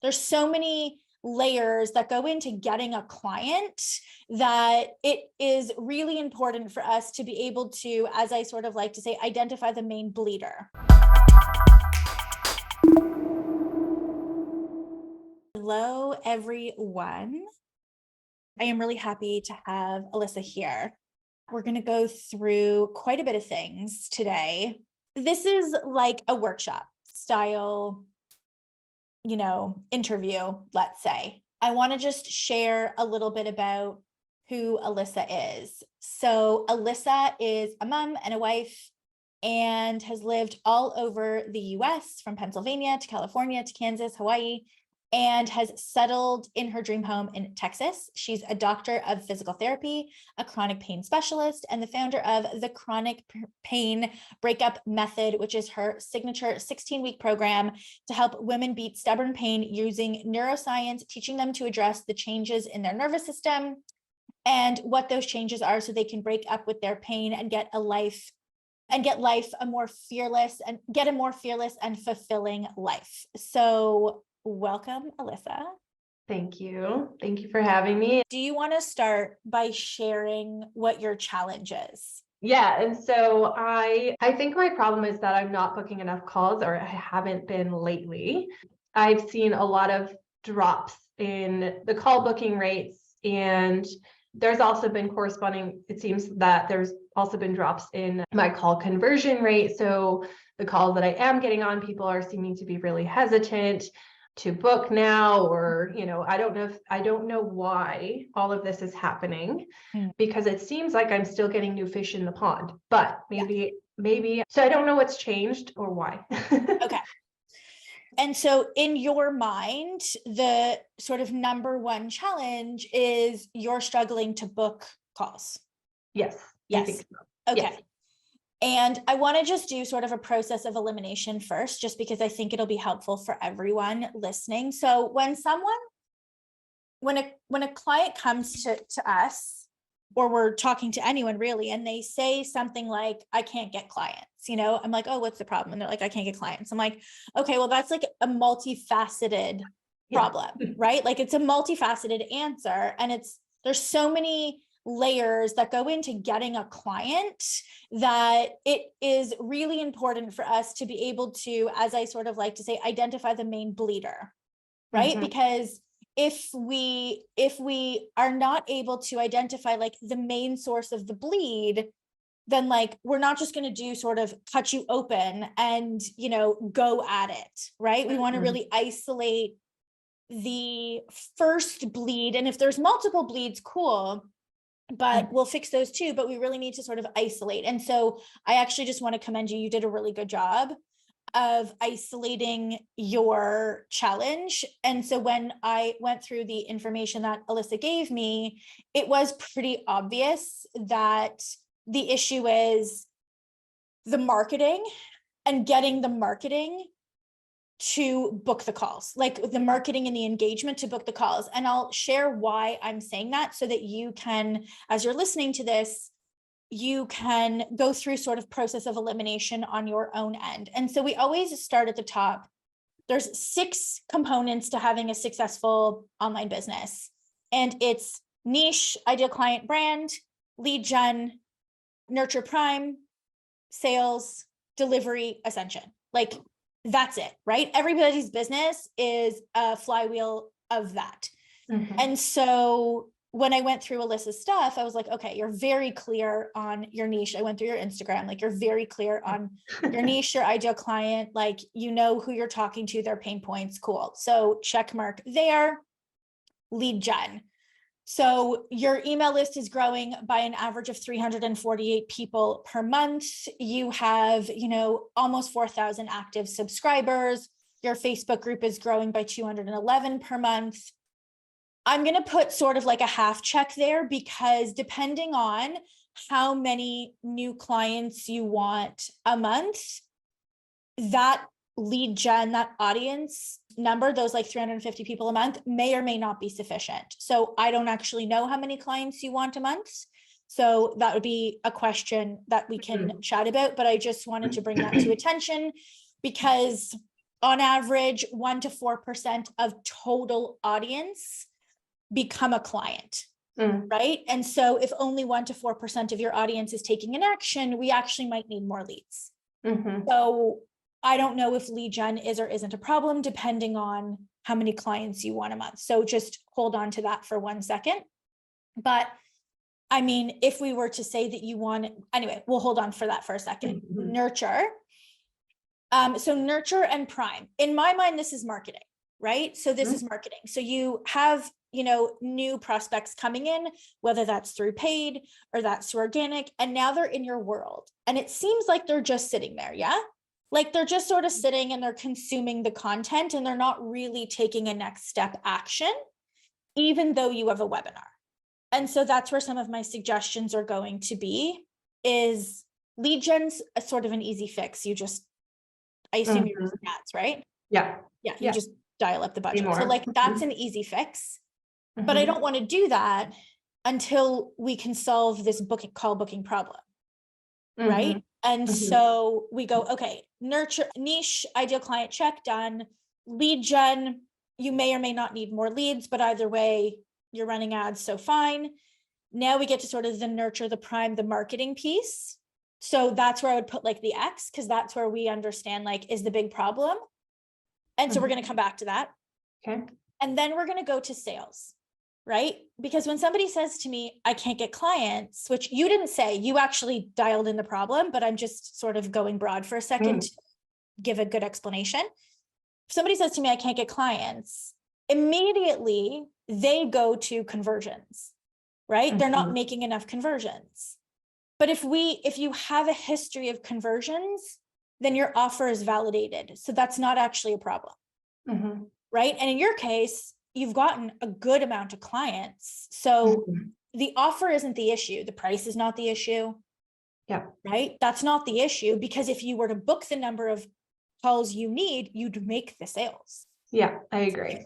there's so many layers that go into getting a client that it is really important for us to be able to, as I sort of like to say, identify the main bleeder. Hello, everyone. I am really happy to have Alissa here. We're going to go through quite a bit of things today. This is like a workshop style, interview, let's say. I want to just share a little bit about who Alissa is. So Alissa is a mom and a wife and has lived all over the US, from Pennsylvania to California to Kansas, Hawaii, and has settled in her dream home in Texas. She's a doctor of physical therapy, a chronic pain specialist, and the founder of the Chronic Pain Breakup Method, which is her signature 16-week program to help women beat stubborn pain using neuroscience, teaching them to address the changes in their nervous system and what those changes are so they can break up with their pain and get a more fearless and fulfilling life. So welcome, Alissa. Thank you. Thank you for having me. Do you want to start by sharing what your challenge is? Yeah. And so I think my problem is that I'm not booking enough calls, or I haven't been lately. I've seen a lot of drops in the call booking rates, and there's also been it seems that there's also been drops in my call conversion rate. So the calls that I am getting on, people are seeming to be really hesitant to book now, or, I don't know why all of this is happening, because it seems like I'm still getting new fish in the pond, but maybe, so I don't know what's changed or why. Okay. And so in your mind, the sort of number one challenge is you're struggling to book calls. Yes. Yes. I think so. Okay. Yes. And I want to just do sort of a process of elimination first, just because I think it'll be helpful for everyone listening. So when a client comes to us, or we're talking to anyone really, and they say something like, I can't get clients, I'm like, oh, what's the problem? And they're like, I can't get clients. I'm like, okay, well, that's like a multifaceted problem, right? Like it's a multifaceted answer. And there's so many layers that go into getting a client that it is really important for us to be able to, as I sort of like to say, identify the main bleeder, right? Mm-hmm. Because if we are not able to identify like the main source of the bleed, then like we're not just going to do sort of cut you open and go at it, right? We want to really isolate the first bleed, and if there's multiple bleeds, cool, but we'll fix those too. But we really need to sort of isolate. And so I actually just want to commend you. You did a really good job of isolating your challenge. And so when I went through the information that Alissa gave me, it was pretty obvious that the issue is the marketing and getting the marketing to book the calls, like the marketing and the engagement to book the calls. And I'll share why I'm saying that so that you can, as you're listening to this, you can go through sort of process of elimination on your own end. And so we always start at the top. There's 6 components to having a successful online business. And it's niche, ideal client, brand, lead gen, nurture, prime, sales, delivery, ascension. Like that's it, right? Everybody's business is a flywheel of that. Mm-hmm. And so when I went through Alissa's stuff, I was like, okay, you're very clear on your niche. I went through your Instagram, like you're very clear on your niche, your ideal client, like who you're talking to, their pain points, cool. So check mark there. Lead gen. So your email list is growing by an average of 348 people per month. You have, almost 4,000 active subscribers. Your Facebook group is growing by 211 per month. I'm going to put sort of like a half check there, because depending on how many new clients you want a month, that lead gen, that audience number, those like 350 people a month may or may not be sufficient. So I don't actually know how many clients you want a month. So that would be a question that we can chat about, but I just wanted to bring that to attention, because on average, 1 to 4% of total audience become a client, right? And so if only 1 to 4% of your audience is taking an action, we actually might need more leads. So I don't know if lead gen is or isn't a problem, depending on how many clients you want a month. So just hold on to that for 1 second. But I mean, if we were to say that you want, anyway, we'll hold on for that for a second. Nurture. So nurture and prime. In my mind, this is marketing, right? So this is marketing. So you have, new prospects coming in, whether that's through paid or that's through organic, and now they're in your world. And it seems like they're just sitting there, yeah? Like they're just sort of sitting and they're consuming the content and they're not really taking a next step action, even though you have a webinar. And so that's where some of my suggestions are going to be, is lead gen's a sort of an easy fix. You just, I assume you're using ads, right? Yeah. Yeah, you just dial up the budget. So more. like that's an easy fix, but I don't want to do that until we can solve this call booking problem, right? And so we go, okay, nurture, niche, ideal client check, done. Lead gen, you may or may not need more leads, but either way, you're running ads, so fine. Now we get to sort of the nurture, the prime, the marketing piece. So that's where I would put like the X, because that's where we understand like is the big problem. And so we're going to come back to that. Okay. And then we're going to go to sales, right? Because when somebody says to me, I can't get clients, which you didn't say, you actually dialed in the problem, but I'm just sort of going broad for a second to give a good explanation. If somebody says to me, I can't get clients, immediately they go to conversions, right? They're not making enough conversions. But if you have a history of conversions, then your offer is validated. So that's not actually a problem, right? And in your case, you've gotten a good amount of clients. So the offer isn't the issue. The price is not the issue. Yeah. Right? That's not the issue, because if you were to book the number of calls you need, you'd make the sales. Yeah, I agree.